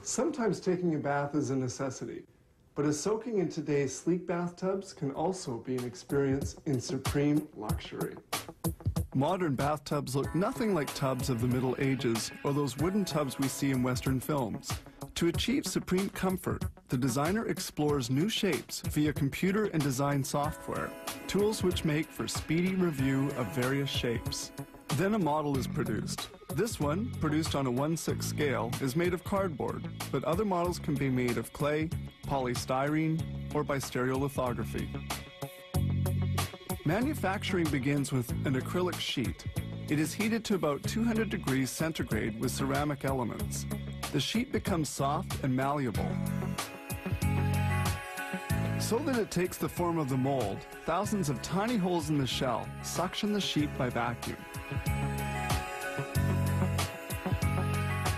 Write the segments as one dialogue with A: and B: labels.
A: Sometimes taking a bath is a necessity, but a soaking in today's sleek bathtubs can also be an experience in supreme luxury. Modern bathtubs look nothing like tubs of the Middle Ages or those wooden tubs we see in Western films. To achieve supreme comfort, the designer explores new shapes via computer and design software, tools which make for speedy review of various shapes. Then a model is produced. This one, produced on a 1/6 scale, is made of cardboard, but other models can be made of clay, polystyrene, or by stereolithography. Manufacturing begins with an acrylic sheet. It is heated to about 200 degrees centigrade with ceramic elements. The sheet becomes soft and malleable. So that it takes the form of the mold, thousands of tiny holes in the shell suction the sheet by vacuum.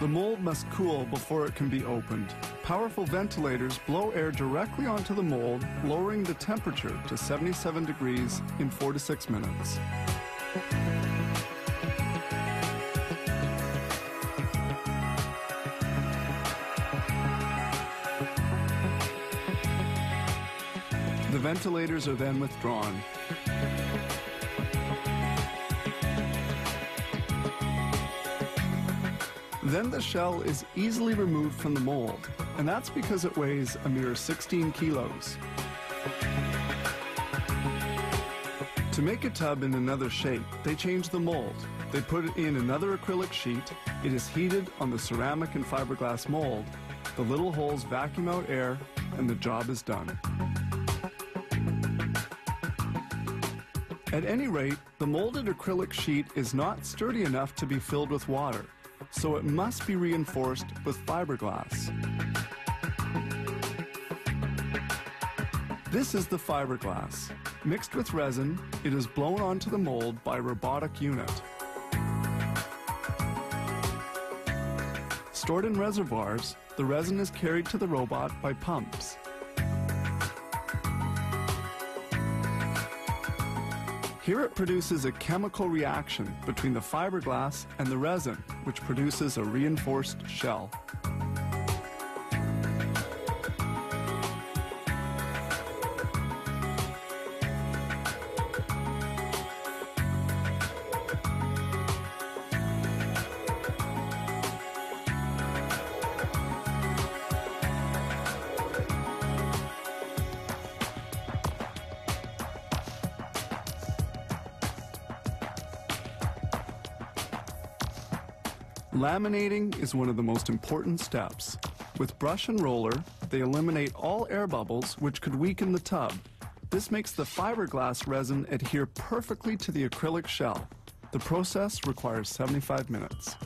A: The mold must cool before it can be opened. Powerful ventilators blow air directly onto the mold, lowering the temperature to 77 degrees in 4 to 6 minutes. The ventilators are then withdrawn. Then the shell is easily removed from the mold, and that's because it weighs a mere 16 kilos. To make a tub in another shape, they change the mold. They put it in another acrylic sheet. It is heated on the ceramic and fiberglass mold. The little holes vacuum out air, and the job is done. At any rate, the molded acrylic sheet is not sturdy enough to be filled with water, so it must be reinforced with fiberglass. This is the fiberglass. Mixed with resin, it is blown onto the mold by a robotic unit. Stored in reservoirs, the resin is carried to the robot by pumps. Here it produces a chemical reaction between the fiberglass and the resin, which produces a reinforced shell. Laminating is one of the most important steps. With brush and roller, they eliminate all air bubbles which could weaken the tub. This makes the fiberglass resin adhere perfectly to the acrylic shell. The process requires 75 minutes.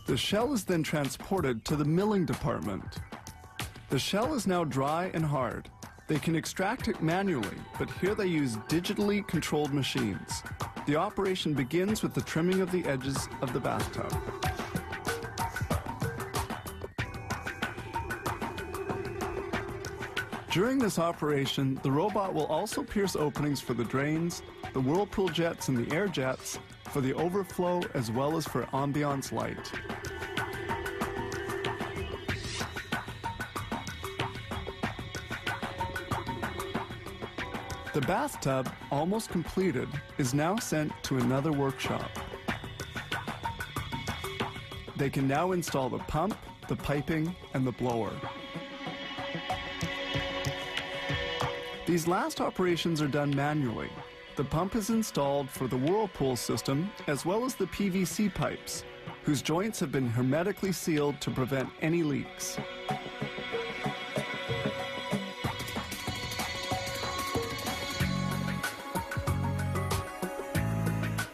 A: The shell is then transported to the milling department. The shell is now dry and hard. They can extract it manually, but here they use digitally controlled machines. The operation begins with the trimming of the edges of the bathtub. During this operation, the robot will also pierce openings for the drains, the whirlpool jets and the air jets, for the overflow as well as for ambiance light. The bathtub, almost completed, is now sent to another workshop. They can now install the pump, the piping, and the blower. These last operations are done manually. The pump is installed for the whirlpool system as well as the PVC pipes, whose joints have been hermetically sealed to prevent any leaks.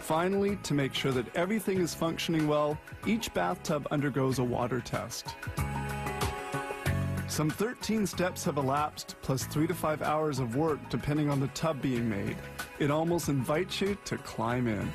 A: Finally, to make sure that everything is functioning well, each bathtub undergoes a water test. Some 13 steps have elapsed, plus 3 to 5 hours of work depending on the tub being made. It almost invites you to climb in.